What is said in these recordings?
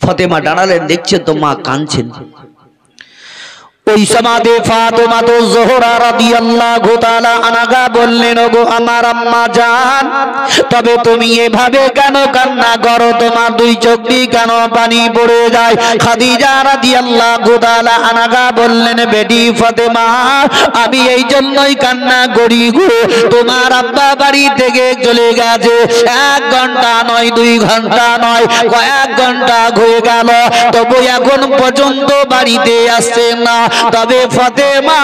ফাতেমা দাঁড়ালেন, দেখছেন তো মা কাঁদছেন। ওই সমাদে ফাতেমা তো জোহরা রাদিয়াল্লাহু তাআলা আনহা বললেন, ওগো আমার আম্মা জান, তবে তুমি এভাবে কেন কান্না করো? তোমার দুই চোখ দিয়ে কেন পানি পড়ে যায়? খাদিজা রাদিয়াল্লাহু তাআলা আনহা বললেন, বেটি ফাতেমা, আমি এই জন্যই কান্না করি গো, তোমার আব্বা বাড়ি থেকে চলে গেছে, 1 ঘন্টা নয়, 2 ঘন্টা নয়, কয়েক ঘন্টা হয়ে গেল, তবু এখন পর্যন্ত বাড়িতে আসছে না। তবে ফাতেমা,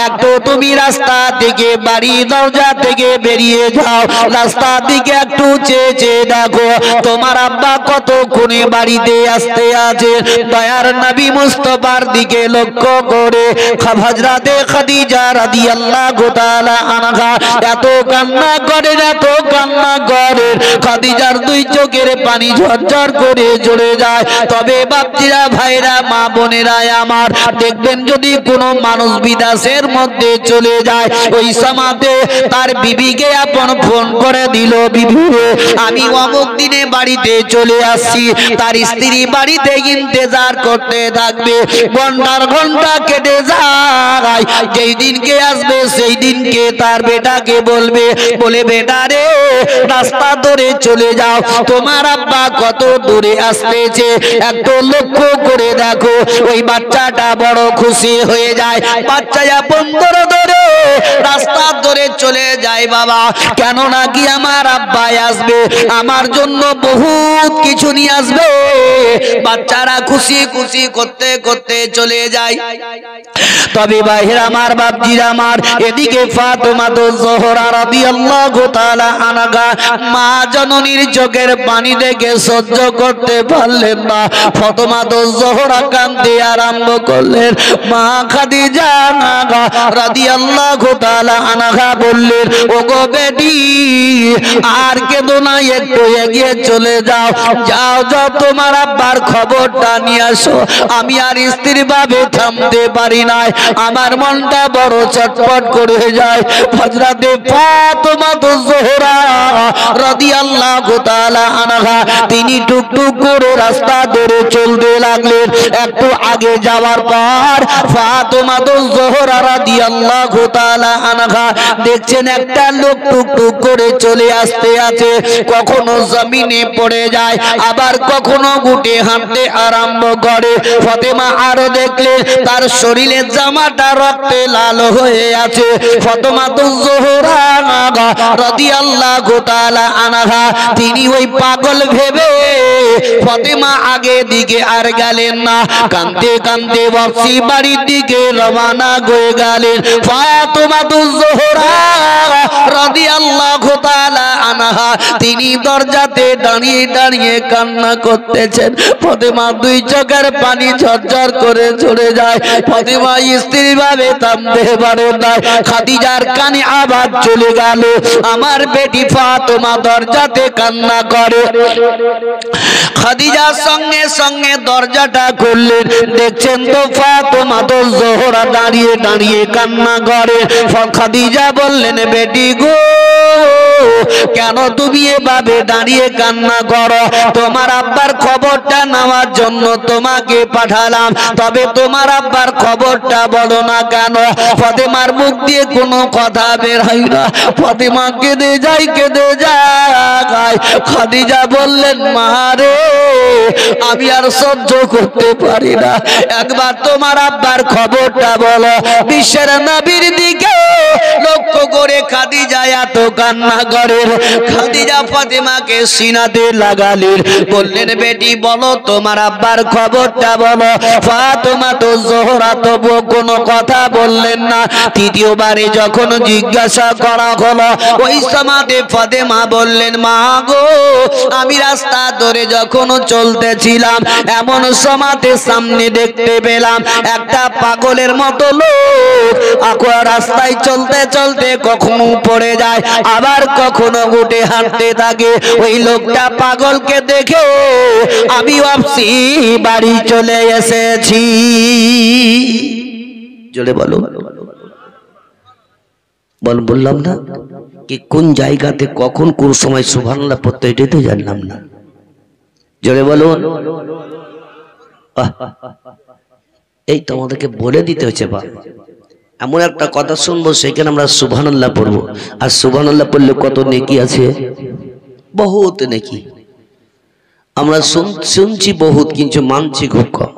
একটু তুমি রাস্তা থেকে, বাড়ি দরজা থেকে বেরিয়ে যাও, রাস্তা দিকে একটু চেয়ে দেখো তোমার আব্বা কতক্ষণে বাড়িতে আসতে আছে। দয়ার নবী মুস্তাফার দিকে লক্ষ্য করে হযরতে খাদিজা রাদিয়াল্লাহু তাআলা আনহা এত কান্না করেন, এত কান্না করেন, খাদিজার দুই চোখের পানি ঝরঝর করে ঝরে যায়। তবে বাপজিরা, ভাইরা, মা বোনেরা আমার, দেখবেন যদি কোনো মানুষ বিদেশের মধ্যে চলে যায়, ওই সমাতে তার বিবিকে আপন ফোন করে দিল, বিবি আমি অমুক দিনে বাড়িতে চলে আসছি, তার স্ত্রী বাড়িতে ইন্তজার করতে থাকবে, ঘন্টার ঘন্টা কেটে যায়, যেই দিনকে আসবে সেই দিনকে তার বেটাকে বলবে, বলে বেটা রে, রাস্তা ধরে চলে যাও, তোমার আব্বা কত দূরে আসতেছে একটু লক্ষ্য করে দেখো। ওই বাচ্চাটা বড় খুশি হয়ে যায়, বাচ্চা আপন ধরে রাস্তা ধরে চলে যায়। বাবা, কেন নাকি আমার আব্বা আসবে, আমার জন্য বহুত কিছু নিয়ে আসবে। বাচ্চারা খুশি খুশি করতে করতে চলে যায়। তবে বাহির আমার, বাপজিরা আমার, এদিকে ফাতেমা তো জোহরা রাদিয়াল্লাহু তাআলা আনহা মা জননীর চোখের পানি দেখে সহ্য করতে পারলেন না। ফাতেমা তো জোহরা কাঁদতে আরম্ভ করলেন। মা খাদিজা রাদিয়াল্লাহু তাআলা আনহা বললেন, ওগো বেটি, আর কেঁদো না, একটু এগিয়ে চলে যাও, যাও যাও, তোমার আব্বার খবরটা নিয়ে আসো। আমি আর স্ত্রীর ভাবে থামতে পারি না, আমার মনটা বড় চটপট করে যায়। হযরতে ফাতেমা তো জোহরা রাদিয়াল্লাহু তাআলা আনহা তিনি টুকটুক করে রাস্তা ধরে চলতে লাগলেন। একটু আগে যাওয়ার পর ফাতেমা তো জোহরা রাদিয়াল্লাহু তাআলা আনহা দেখছেন একটা লোক টুকটুক করে চলে আসতে আছে, কখনো জমিনে পড়ে যায়, আবার কখনো গুটে হাঁটতে আরম্ভ করে। ফাতেমা আরো দেখলে তার শরীরের জামাটা রক্তে লাল হয়ে আছে। ফাতেমা তো জোহরা রাদিয়াল্লাহু তাআলা আনহা তিনি ওই পাগল ভেবে ফাতেমা আগে দিকে আর গেলেন না, কাঁদতে কাঁদতে বাপসি বাড়ির দিকে রওনা হয়ে গেলেন। ফাতেমা তো জোহরা রাদিয়াল্লাহু তাআলা আনহা তিনি দরজাতে দাঁড়িয়ে দাঁড়িয়ে কান্না করতেছেন। ফাতেমা দুই চোখের পানি ঝরঝর করে ঝরে যায়। ফাতেমা স্ত্রী ভাবে থামতে পারে না। খাদিজার কানে আবার চলে গেল, আমার বেটি ফাতেমা দরজাতে কান্না করে। খাদিজা সঙ্গে সঙ্গে দরজাটা খুললেন, দেখছেন তো ফাতেমা তো জোহরা দাঁড়িয়ে দাঁড়িয়ে কান্না করে। খাদিজা বললেন, বেটি গো, কেন তুমি এভাবে দাঁড়িয়ে কান্না করো? তোমার আব্বার খবরটা নেওয়ার জন্য তোমাকে পাঠালাম, তবে তোমার আব্বার খবরটা বলো না কেন? ফাতেমার মুখ দিয়ে কোনো কথা বের হয় না। ফাতেমা কেঁদে যায়, কেঁদে যায়। খাদিজা বললেন, মা রে, আমি আর সহ্য করতে পারি না, একবার তোমার আব্বার খবরটা বলো। বিশ্বের নবীর দিকে লক্ষ্য করে খাদিজা এত কান্না করেন। খাদিজা ফাতেমাকে সিনাতে লাগালেন, বললেন, বেটি বলো, তোমার আব্বার খবরটা বলো। ফাতেমা তো জোহরা তবুও কোনো কথা বললেন না। তৃতীয়বারে যখন জিজ্ঞাসা করা হলো, ওই সময়তে ফাতেমা বললেন, মা গো, আমি রাস্তা ধরে যখন চলতেছিলাম, এমন সময়তে সামনে দেখতে পেলাম একটা পাগলের মতো লোক রাস্তায় চলতে চলতে কখনো পড়ে যায়, আবার কখনো উঠে হাঁটতে থাকে। ওই লোকটা পাগলকে দেখে আমি ভাবছি বাড়ি চলে এসেছি। জোরে বলো, বললাম না কি কোন জায়গাতে কখন কোন সময় সুবহানাল্লাহ পড়তে, এটাই তো জানলাম না। জোরে বলুন। এই তো আমাদেরকে বলে দিতে হচ্ছে বা এমন একটা কথা শুনবো সেখানে আমরা সুবহানাল্লাহ পড়বো, আর সুবহানাল্লাহ পড়লে কত নেকি আছে, বহুত নেকি। আমরা শুনছি বহুত, কিন্তু মানছি খুব কম।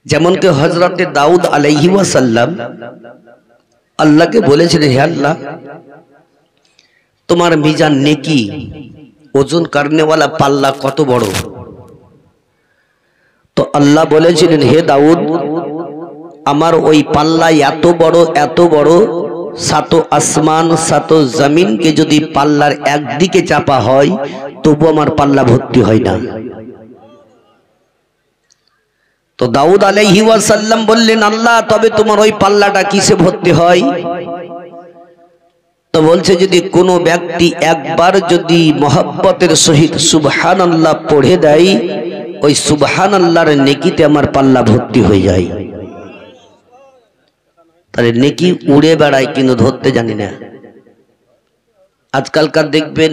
যেমন কি হযরতে দাউদ আলাইহি ওয়াসাল্লাম আল্লাহকে বলেছিলেন, হে আল্লাহ, তোমার মিজান নেকি ওজন করনেওয়ালা পাল্লা কত বড়? তো আল্লাহ বলেছিলেন, হে দাউদ, আমার ওই পাল্লা এত বড়, সাতো আসমান সাতো জমিনকে যদি পাল্লার একদিকে চাপা হয় তবু আমার পাল্লা ভর্তি হয় না। তো দাউদ আলাইহি ওয়াসাল্লাম বললেন, আল্লাহ, তবে তোমার ওই পাল্লাটা কিসে ভর্তি হয়? তো বলছে, যদি কোনো ব্যক্তি একবার যদি মহব্বতের সহিত সুবহানাল্লাহ পড়ে দেয়, ওই সুবহানাল্লাহর নেকিতে আমার পাল্লা ভর্তি হয়ে যায়। তাহলে নেকি উড়ে বেড়ায়, কিন্তু ধরতে জানি না। আজকালকার দেখবেন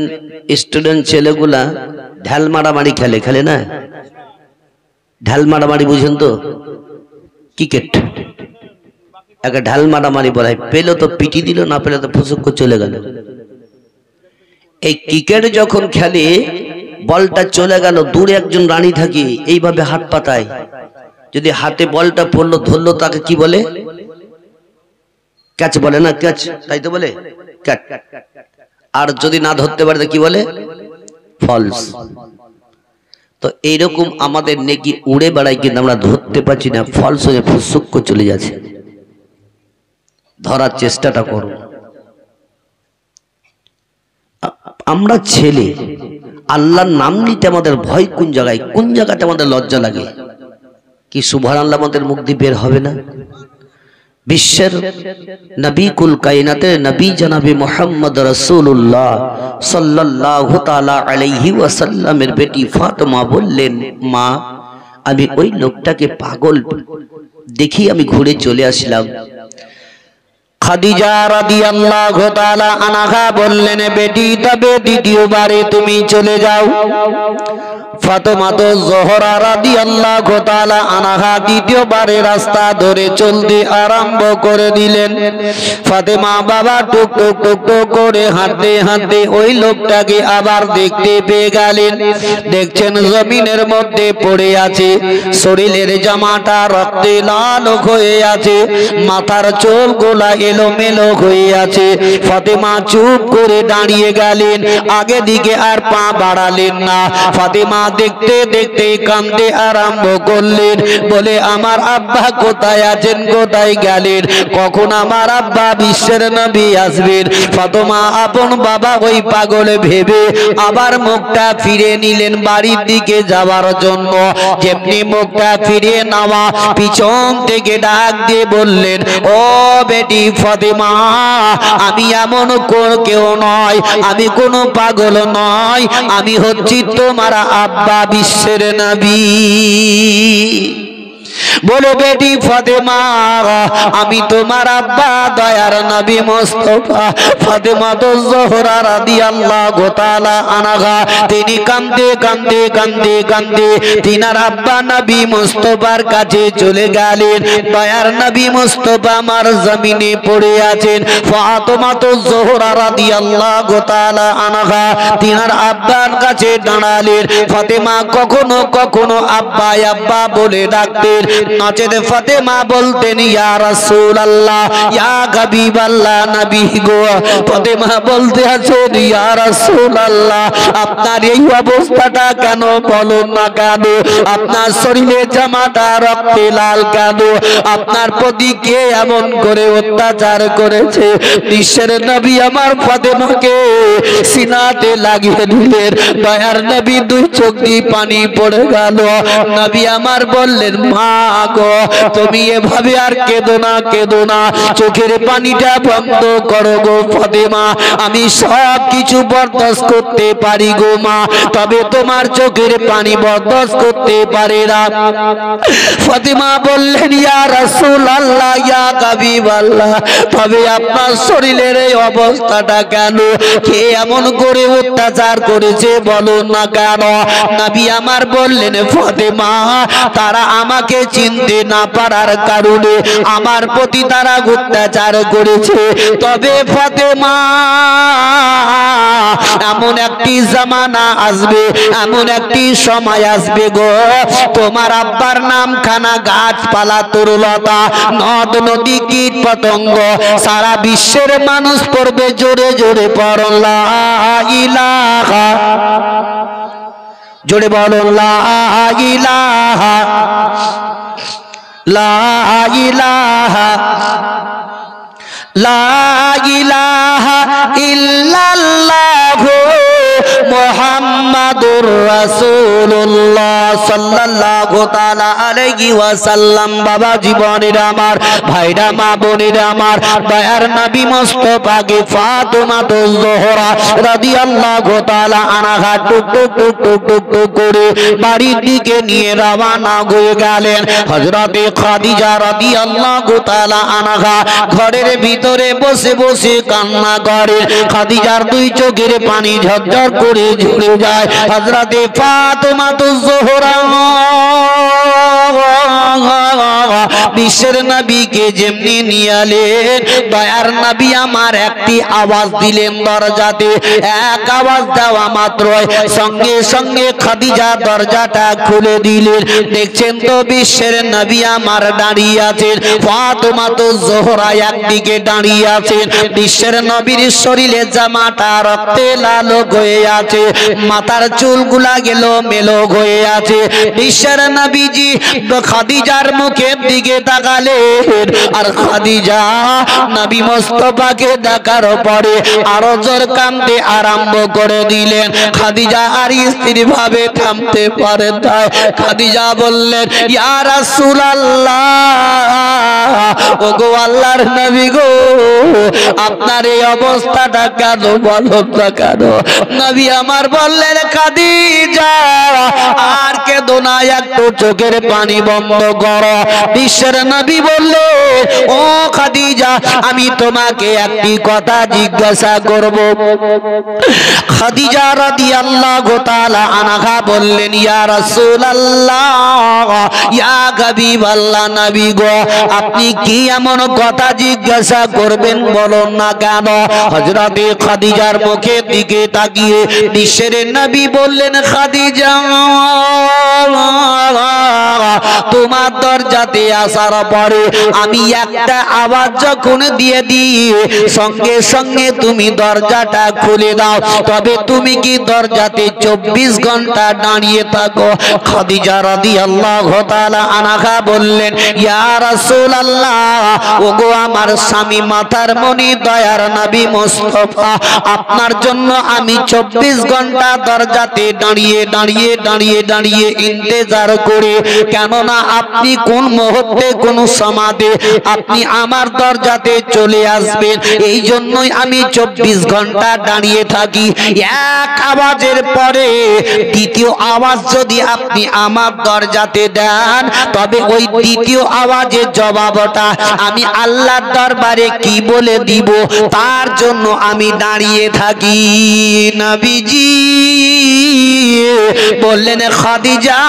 স্টুডেন্ট ছেলেগুলা ঢাল মারামারি খেলে না? ঢাল মারামারি বুঝেন তো? ক্রিকেট একে ঢাল মারামারি বলা হয়। পেলো তো পিটি দিল, না পেলে তো ফুসুক চলে গেল। এই ক্রিকেট যখন খেলে, বলটা চলে গেল, দূরে একজন রানী থাকে, এইভাবে হাত পাতায়, যদি হাতে বলটা পড়লো, ধরলো, তাকে কি বলে? ক্যাচ বলে না? ক্যাচ, তাই তো বলে ক্যাচ। আর যদি না ধরতে পারে কি বলে? ফলস। তো এইরকম আমাদের নেকি উড়ে বেড়ায়, কিন্তু আমরা ধরতে পারছি না, ফলস হয়ে ফুসুক চলে যাচ্ছে। ধরার চেষ্টাটা করুন। আমরা ছেলে, আল্লাহর নাম নিতে আমাদের ভয় কোন জায়গায়, কোন জায়গাতে আমাদের লজ্জা লাগে? কি সুবহানাল্লাহ আমাদের মুখ দিয়ে বের হবে না? বিশ্বের নবী, কুল কায়নাতের নবী জনাবে মুহাম্মদ রাসূলুল্লাহ সাল্লাল্লাহু তাআলা আলাইহি ওয়াসাল্লামের বেটি ফাতেমা বললেন, মা, আমি ওই লোকটাকে পাগল দেখি আমি ঘুরে চলে আসলাম। খাদিজা রাদিয়াল্লাহু তাআলা আনহা বললেন, বেটি, তবে দ্বিতীয়বারে তুমি চলে যাও। ফাতেমা তো জোহরা রাদিয়াল্লাহু তাআলা আনহা দ্বিতীয়বারে রাস্তা ধরে চলতে আরম্ভ করে দিলেন। ফাতেমা বাবা টুক টুক টুক টুক করে হাঁটতে হাঁটতে ওই লোকটাকে আবার দেখতে পেয়ে গেলেন। দেখছেন জমিনের মধ্যে পড়ে আছে, শরীরের জামাটা রক্তে লাল হয়ে আছে, মাথার চুলগুলা এলোমেলো হয়ে আছে। ফাতেমা চুপ করে দাঁড়িয়ে গেলেন, আগে দিকে আর পা বাড়ালেন না। ফাতেমা দেখতে দেখতে কাঁদতে আরম্ভ করলেন, বলে, আমার আব্বা কোথায় আছেন, কোথায় গেলেন, কখন আমার আব্বা বিশ্বের নবী আসবেন? ফাতেমা আপন বাবা ওই পাগল ভেবে আবার মুখটা ফিরে নিলেন বাড়ির দিকে যাওয়ার জন্য। যেমনি মুখটা ফিরে নেওয়া, পিছন থেকে ডাক দিয়ে বললেন, ও বেটি ফাতেমা, আমি এমন কেউ নয়, আমি কোনো পাগল নয়, আমি হচ্ছি তোমার আব্বা বিশ্বের নবী। বলো বেটি ফাতেমা, আমি তোমার আব্বা দয়ার নবী মুস্তাফা। ফাতেমা তো জোহরা রাদিয়াল্লাহু তাআলা আনহা তিনি কাঁদতে কাঁদতে কাঁদতে কাঁদতে তিনার আব্বা নবী মুস্তাফার কাছে চলে গেলেন। দয়ার নবী মুস্তাফা আমার জমিনে পড়ে আছেন। ফাতেমা তো জোহরা রাদিয়াল্লাহু তাআলা আনহা তিনার আব্বার কাছে দাঁড়ালেন। ফাতেমা কখনো কখনো আব্বা আব্বা বলে ডাকতেন, নচেত ফাতেমা বলতেন, ইয়া রাসূলুল্লাহ, ইয়া হাবিবাল্লাহ, নবী গো। ফাতেমা বলতে আছেন, ইয়া রাসূলুল্লাহ, আপনার এই অবস্থাটা কেন বলুন না কেন? আপনার শরীরে জামাটা রক্তে লাল কেন? আপনার প্রতি কে এমন করে অত্যাচার করেছে? বিশ্বের নবী আমার ফাতেমাকে সিনাতে লাগিয়ে দিলেন। দয়ার নবী দুই চোখ দিয়ে পানি পড়ে গেল। নবী আমার বললেন, মা, গো তুমি এভাবে আর কেঁদো না, চোখের পানিটা বন্ধ করো গো ফাতেমা, আমি সব কিছু বরদাস্ত করতে পারি গো মা, তবে তোমার চোখের পানি বরদাস্ত করতে পারে না। ফাতেমা বললেন ইয়া রাসূলুল্লাহ ইয়া হাবিবাল্লাহ, তবে আপনার শরীরের এই অবস্থাটা কেন? কে এমন করে অত্যাচার করেছে বলুন না কেন? নবী আমার বললেন ফাতেমা, তারা আমাকে চিনতে না পারার কারণে আমার প্রতি তারা অত্যাচার করেছে। তবে ফাতেমা এমন একটি জামানা আসবে, এমন একটি সময় আসবে গো, তোমার আব্বার নাম খানা গাছপালা তরুলতা নদ নদী কীট পতঙ্গ সারা বিশ্বের মানুষ পড়বে জোরে জোরে পড়ো লা ইলাহা, জোরে বলো লা ইলাহা, লা ইলাহা, লা ইলাহা ইল্লাল্লাহু মুহাম্মাদুর রাসূলুল্লাহ সাল্লাল্লাহু তাআলা আলাইহি ওয়াসাল্লাম। বাবা জীবনেরা আমার, ভাইরা মা বোনেরা আমার, দয়ার নবী মুস্তাফাকে ফাতেমাতুজ জোহরা রাদিয়াল্লাহু তাআলা আনহা টুক টুক টুক টুক টুক টুক করে বাড়ির দিকে নিয়ে রওনা হয়ে গেলেন। হযরতে খাদিজা রাদিয়াল্লাহু তাআলা আনহা ঘরের ভিতরে বসে বসে কান্না করেন। খাদিজার দুই চোখের পানি ঝরঝর করে ঝরে যায়। হযরতে ফাতেমাতুজ জোহরা বিশ্বের নবীকে যেমনি নিয়ে এলেন, দয়ার নবী আমার একটি আওয়াজ দিলেন দরজাতে। এক আওয়াজ দেওয়া মাত্রই সঙ্গে সঙ্গে খাদিজা দরজাটা খুলে দিলেন। দেখছেন তো বিশ্বের নবী আমার দাঁড়িয়ে আছেন, ফাতেমাতুজ জোহরা একদিকে দাঁড়িয়ে আছেন। বিশ্বের নবীর শরীরে জামাটা রক্তে লাল হয়ে আছে, মাথার চুলগুলা গেল মেলো হয়ে আছে। বিশ্বের নবীজি খাদিজার মুখের দিকে তাকালেন, আর খাদিজা নবী মুস্তাফাকে দেখার পরে আরো জোর কাঁদতে আরম্ভ করে দিলেন। খাদিজা আর স্থির ভাবে থামতে পারে তাই খাদিজা বললেন ইয়া রাসূলুল্লাহ, ওগো আল্লাহর নবী গো, আপনার এই অবস্থাটা কেন বলুন না কেন? নবী আমার বললেন খাদিজা আর কেঁদো না, একটু চোখের পানি বন্ধ করো। বিশ্বের নবী বললেন ও খাদিজা, আমি তোমাকে একটি কথা জিজ্ঞাসা করব। খাদিজা রাদিয়াল্লাহু তাআলা আনহা বললেন ইয়া রাসূলুল্লাহ ইয়া হাবিবাল্লাহ, নবী গো আপনি কি এমন কথা জিজ্ঞাসা করবেন বলুন না কেন? হযরতে খাদিজার মুখের দিকে তাকিয়ে বিশ্বের নবী বললেন খাদিজা, তোমার দরজাতে আসার পরে আমি একটা আওয়াজ যখন দিয়ে দিই সঙ্গে সঙ্গে তুমি দরজাটা খুলে দাও, তবে তুমি কি দরজাতে 24 ঘন্টা দাঁড়িয়ে থাকো? খাদিজা রাদিয়াল্লাহু তাআলা আনহা বললেন ইয়া রাসূলুল্লাহ, ওগো আমার স্বামী মাথার মনি দয়ার নবী মুস্তাফা, আপনার জন্য আমি 24 ঘন্টা দরজাতে দাঁড়িয়ে দাঁড়িয়ে দাঁড়িয়ে দাঁড়িয়ে ইন্তজার করি, কেননা আপনি কোন মুহূর্তে কোন সমাদে আপনি আমার দরজাতে চলে আসবেন, এই জন্যই আমি 24 ঘন্টা দাঁড়িয়ে থাকি। এক আওয়াজের পরে দ্বিতীয় আওয়াজ যদি আপনি আমার দরজাতে দেন, তবে ওই দ্বিতীয় আওয়াজের জবাবটা আমি আল্লাহর দরবারে কি বলে দিব, তার জন্য আমি দাঁড়িয়ে থাকি। নবীজি বললেন খাদিজা,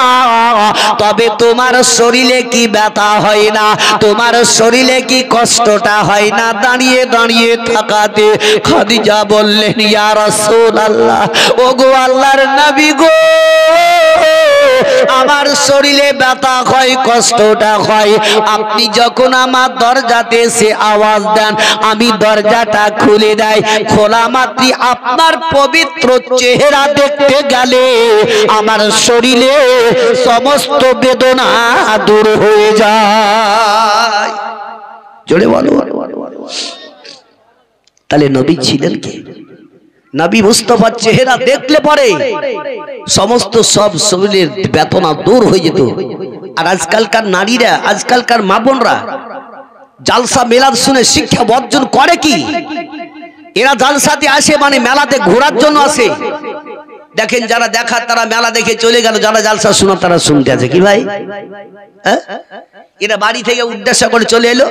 তবে তোমার শরীরে কি ব্যথা হয় না, তোমার শরীরে কি কষ্টটা হয় না দাঁড়িয়ে দাঁড়িয়ে থাকাতে? খাদিজা বললেন ইয়া রাসূলুল্লাহ, ওগো আল্লাহর নবী গো, আমার শরীরে ব্যথা হয়, কষ্টটা হয়, আপনি যখন আমার দরজাতে এসে আওয়াজ দেন আমি দরজাটা খুলে দেই, খোলা মাত্রই আপনার পবিত্র চেহারা দেখতে গেলে আমার শরীরে সমস্ত বেদনা দূর হয়ে যায়। জোরে বলো। তাহলে নবী ছিলেন কে? নবী মুস্তাফার চেহারা দেখলে পরে সমস্ত সব শরীরের বেদনা দূর হয়ে যেত। আর আজকালকার নারীরা, আজকালকার মা বোনরা জালসা মেলাদ শুনে শিক্ষা বর্জন করে কি? এরা জালসাতে আসে মানে মেলাতে ঘোরার জন্য আসে। দেখেন যারা দেখার তারা মেলা দেখে চলে গেল, যারা জালসা শোনা তারা শুনতে আছে। কি ভাই, এরা বাড়ি থেকে উদ্দেশ্য করে চলে এলো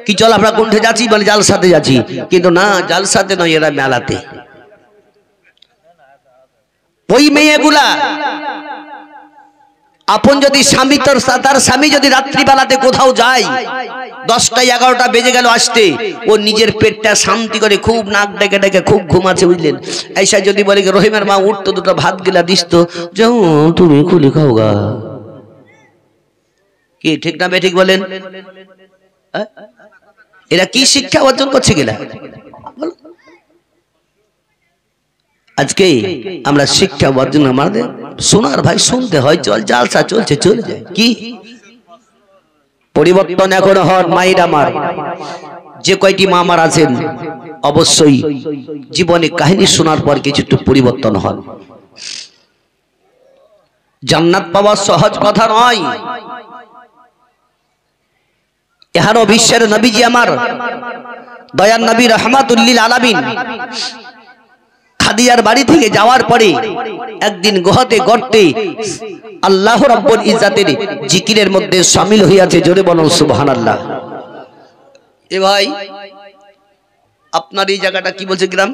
কি চল আমরা কোনটা যাচ্ছি, মানে জালসাতে যাচ্ছি, কিন্তু না, জালসাতে নয়, এরা মেলাতে। ওই মেয়েগুলা আপন যদি স্বামী, তার স্বামী যদি রাত্রিবেলাতে কোথাও যায়, 10টা 11টা বেজে গেল আসতে, ও নিজের পেটটা শান্তি করে খুব নাক ডেকে ডেকে খুব ঘুমাচ্ছে, বুঝলেন? এইসা যদি বলে রহিমের মা উঠতো, দুটো ভাত গিলা দিস তো, যাও তুমি খুলি খাও গা। কি ঠিক না বেঠিক বলেন? এরা কি শিক্ষা অর্জন করছে গেলা? আজকে আমরা শিক্ষা অর্জন আমাদের শোনার ভাই শুনতে হয়, চল জালসা চলছে চলে যায়। কি পরিবর্তন এখন হন মায়ের আমার, যে কয়টি মা আমার আছেন অবশ্যই জীবনে কাহিনী শোনার পর কিছু একটু পরিবর্তন হন। জান্নাত পাওয়া সহজ কথা নয়। এহারও বিশ্বের নবীজি আমার দয়ার নবী রহমাতুল্লিল আলামিন খাদিজার বাড়ি থেকে যাওয়ার পরে একদিন গহতে গর্তে আল্লাহ রাব্বুল ইজ্জাতের জিকিরের মধ্যে শামিল হইয়াছে। জোরে বলুন সুবহানাল্লাহ। এ ভাই আপনার এই জায়গাটা কি বলছে গ্রাম?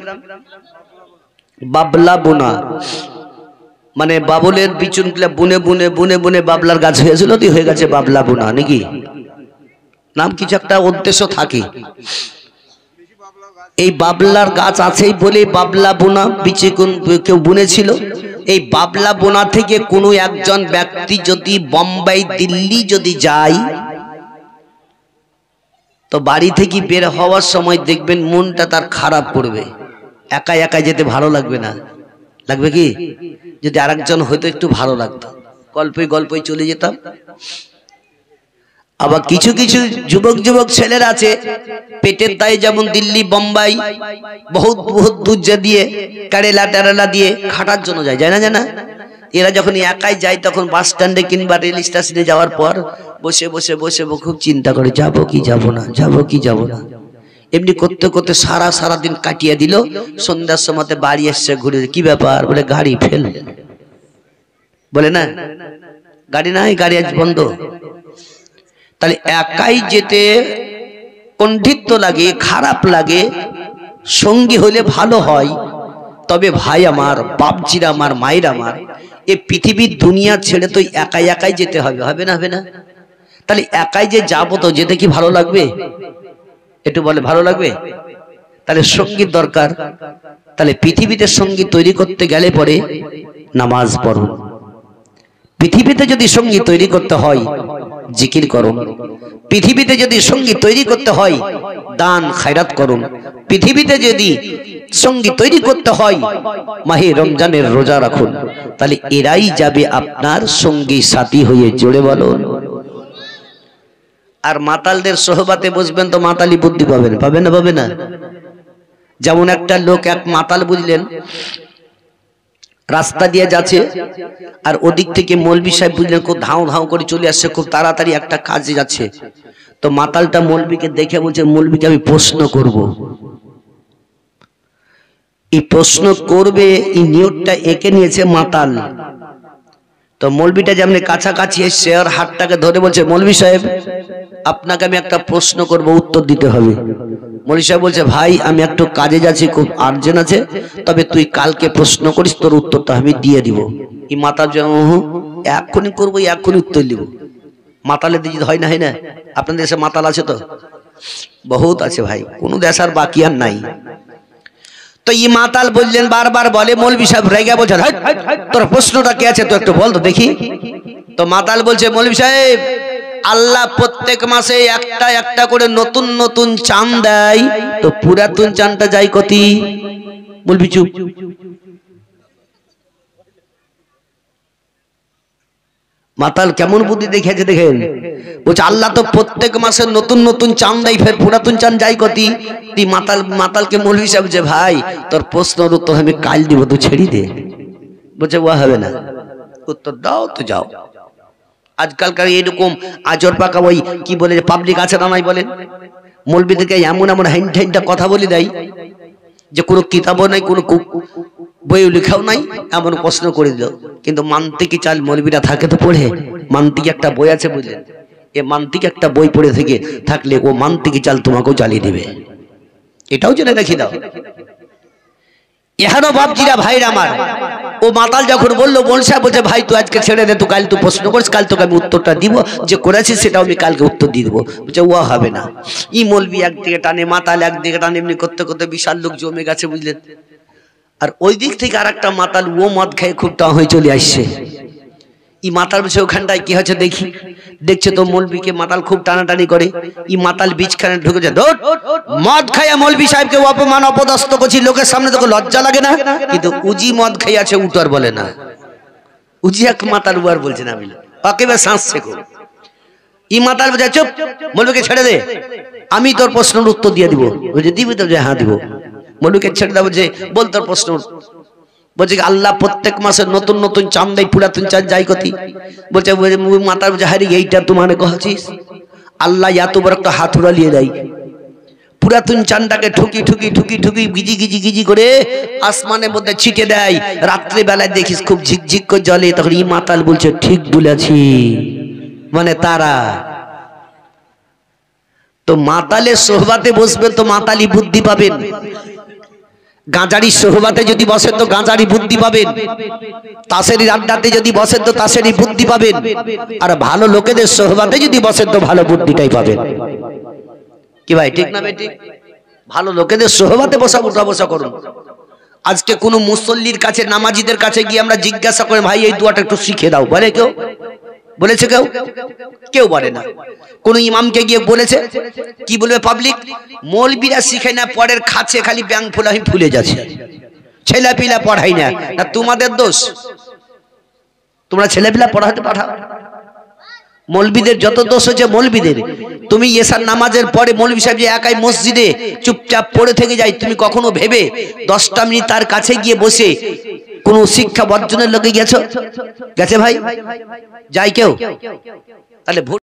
বাবলা বোনা, মানে বাবুলের বিচুন বুনে বুনে বুনে বুনে বাবলার গাছ হয়েছিল, তো হয়ে গেছে বাবলা বোনা নাকি? নাম কিছু একটা উদ্দেশ্য থাকে। এই বাবলার গাছ আছেই বলে বাবলা বোনা বিচে কেউ বুনেছিল। এই বাবলা বোনা থেকে কোনো একজন ব্যক্তি যদি বোম্বাই দিল্লি যদি যায়, তো বাড়ি থেকে বের হওয়ার সময় দেখবেন মনটা তার খারাপ করবে। একা একা যেতে ভালো লাগবে না, লাগবে কি? যদি আরেকজন হয়তো একটু ভালো লাগতো, গল্পে গল্পে চলে যেতাম। আবার কিছু কিছু যুবক যুবক ছেলেরা আছে পেটের দায়ে যেমন দিল্লি বোম্বাই বহুত বহুত দূর দিয়ে কেরালা টেরালা দিয়ে খাটার জন্য যায়, যায় না জানা? এরা যখন একাই যায় তখন বাস স্ট্যান্ডে কিংবা রেল স্টেশনে যাওয়ার পর বসে বসে বসে খুব চিন্তা করে যাবো কি যাবো না, যাবো কি যাবো না। এমনি করতে করতে সারা দিন কাটিয়ে দিল। সন্ধ্যার সময় বাড়ি এসছে ঘুরে, কি ব্যাপার? বলে গাড়ি ফেল। বলে না গাড়ি নাই, গাড়ি আজ বন্ধ। তাহলে একাই যেতে কণ্ঠিত্য লাগে, খারাপ লাগে, সঙ্গী হলে ভালো হয়। তবে ভাই আমার, বাপজিরা আমার, মায়ের আমার, এই পৃথিবীর দুনিয়া ছেড়ে তো একাই একাই যেতে হবে, হবে না? হবে না? তাহলে একাই যে যাবো তো যেতে কি ভালো লাগবে? একটু বলে ভালো লাগবে? তাহলে সঙ্গীত দরকার। তাহলে পৃথিবীতে সঙ্গীত তৈরি করতে গেলে পরে নামাজ পড়ুন। পৃথিবীতে যদি সঙ্গীত তৈরি করতে হয় জিকির করুন। পৃথিবীতে যদি সঙ্গীত তৈরি করতে হয় দান খায়রাত করুন। পৃথিবীতে যদি সঙ্গীত তৈরি করতে হয় মাহে রমজানের রোজা রাখুন। তাহলে এরাই যাবে আপনার সঙ্গী সাথী হয়ে। জোরে বলুন। আর মাতালদের সোহবাতে বসবেন তো মাতালি বুদ্ধি পাবেন, পাবে না? পাবে না? যেমন একটা লোক, এক মাতাল বুঝলেন, রাস্তা দিয়ে যাচ্ছে আর ওদিক থেকে মৌলবি সাহেব বুঝলেন খুব ধাও ধাও করে চলে আসছে, খুব তাড়াতাড়ি একটা কাজে যাচ্ছে। তো মাতালটা মৌলবিকে দেখে বলছে, মৌলবিকে আমি প্রশ্ন করব। এই প্রশ্ন করবে এই নিয়তটা এঁকে নিয়েছে মাতাল। তো মৌলবিটা যেমন কাছাকাছি এসছে আর হাতটাকে ধরে বলছে, মৌলবি সাহেব আপনাকে আমি একটা প্রশ্ন করব, উত্তর দিতে হবে। মৌলবি সাহেব বলছে, ভাই আমি একটু কাজে যাচ্ছি, খুব আর্জেন্ট আছে, তবে তুই কালকে প্রশ্ন করিস, তোর উত্তরটা আমি দিয়ে দিব। এই মাতাল এক্ষুনি করবো, এক্ষুনি উত্তর দিব। মাতালের দিকে হয় না? হয় না? আপনাদের দেশে মাতাল আছে তো? বহুত আছে ভাই, কোনো দেশ আর বাকি আর নাই। তো এই মাতাল বললেন, বারবার বলে, মৌলবি সাহেব রেগে বলছেন, তোর প্রশ্নটা কে আছে তো একটু বল তো দেখি। তো মাতাল বলছে, মৌলবি সাহেব আল্লাহ প্রত্যেক মাসে একটা একটা করে নতুন নতুন চাঁদ দেয়, তো পুরাতন চাঁদটা যায় কতি? বলবি চুপ। মাতাল কেমন বুদ্ধি দেখিয়েছে দেখেন। বলছে আল্লাহ তো প্রত্যেক মাসে নতুন নতুন চাঁদ দেয়, ফের পুরাতন চাঁদ যায় কতি? মাতালকে মৌলবি সাহেব যে, ভাই তোর প্রশ্নের উত্তর আমি কাল দিব, তুই ছেড়ে দে। বলছে ও হবে না, উত্তর দাও তো যাও। আজকালকার এরকম আজর পাকা ওই কি বলে পাবলিক আছে না নাই বলেন, মৌলবীদেরকে এমন এমন হাইন্টা কথা বলে দেয় যে কোনো কিতাবও নাই, কোনো বইও লেখাও নাই, এমন প্রশ্ন করে দিল। কিন্তু মান্তিকি চাল মৌলবীরা থাকে তো পড়ে, মান্তিকি একটা বই আছে বুঝলেন, এ মান্তিকি একটা বই পড়ে থেকে থাকলে ও মান্তিকি চাল তোমাকেও জ্বালিয়ে দেবে, এটাও জেনে রেখে দাও। এখানেও বাপজিরা ভাইরা আমার, ও মাতাল যখন বললো বলসা বলছে ভাই তুই আজকে ছেড়ে দে, তো কাল তুই প্রশ্ন করিস, কাল তোকে আমি উত্তরটা দিব, যে করেছিস সেটাও আমি কালকে উত্তর দিয়ে দেবো। বলছে ও হবে না। ই মৌলবি একদিকে টানে, মাতাল একদিকে টানে, এমনি করতে করতে বিশাল লোক জমে গেছে বুঝলেন। আর ওই দিক থেকে আর একটা মাতাল ও মদ খেয়ে খুব টা হয়ে চলে আসছে। ই মাতাল বসে ওখানটায় কি হচ্ছে দেখি, দেখছে তো মৌলবিকে মাতাল খুব টানাটানি করে, ই মাতাল বীজখানে ঢুকেছে, মদ খাইয়া মৌলবি সাহেবকে অপমান অপদস্থ করছি, লোকের সামনে তোকে লজ্জা লাগে না? কিন্তু উজি মদ খেয়ে আছে, উটার বলে না, উজি এক মাতাল উয়ার বলছে না, একেবারে শাঁসছে খুব। ই মাতাল বলছে চুপ, মৌলবিকে ছেড়ে দে, আমি তোর প্রশ্নের উত্তর দিয়ে দিব। বলছে দিবি তো? যে হ্যাঁ দিব। মৌলবিকে ছেড়ে দেবো, যে বল তোর প্রশ্ন। বলছে আল্লাহ প্রত্যেক মাসে নতুন নতুন চাঁদ দেয়, পুরাতন চাঁদ যাই কতি। বলছে মাতার বলছে হারি এইটা তো মানে কহছিস, আল্লাহ এত বড় একটা হাতুড়া নিয়ে দেয়, পুরাতন চাঁদটাকে ঠুকি ঠুকি ঠুকি ঠুকি গিজি গিজি গিজি করে আসমানের মধ্যে ছিটে দেয়, রাত্রে বেলায় দেখিস খুব ঝিকঝিক করে জ্বলে। তখন ই মাতাল বলছে ঠিক বলেছি, মানে তারা তো মাতালের সোহবাতে বসবে তো মাতালি বুদ্ধি পাবেন, গাঁজারি সোহবাতে যদি বসেন তো গাঁজারি বুদ্ধি পাবেন, তাসেরি আড্ডাতে যদি বসেন তো তাসেরি বুদ্ধি পাবেন, আর ভালো লোকেদের সোহবাতে যদি বসেন তো ভালো বুদ্ধিটাই পাবেন। কি ভাই ঠিক না বেটি? ভালো লোকেদের সোহবাতে বসা উঠা বসা করুন। আজকে কোনো মুসল্লির কাছে, নামাজিদের কাছে গিয়ে আমরা জিজ্ঞাসা করে ভাই এই দোয়াটা একটু শিখে দাও, বলে কেউ? বলেছে কেউ? কেউ বলে না। কোন ইমামকে গিয়ে বলেছে? কি বলবে পাবলিক? মৌলবীরা শিখে না, পরের খাচ্ছে খালি ব্যাং ফুলাহি ফুলে যাচ্ছে, ছেলেপিলা পড়াই না। তোমাদের দোষ, তোমরা ছেলেপিলা পড়াতে পাঠাও। মৌলবীদের যত দোষ হচ্ছে মৌলবীদের। তুমি এশার নামাজের পরে মৌলবী সাহেব যে একাই মসজিদে চুপচাপ পড়ে থেকে যায়, তুমি কখনো ভেবে 10টা মিনিট তার কাছে গিয়ে বসে কোন শিক্ষা বর্জনের লোকে গেছো? গেছে ভাই? যাই কেউ? তাহলে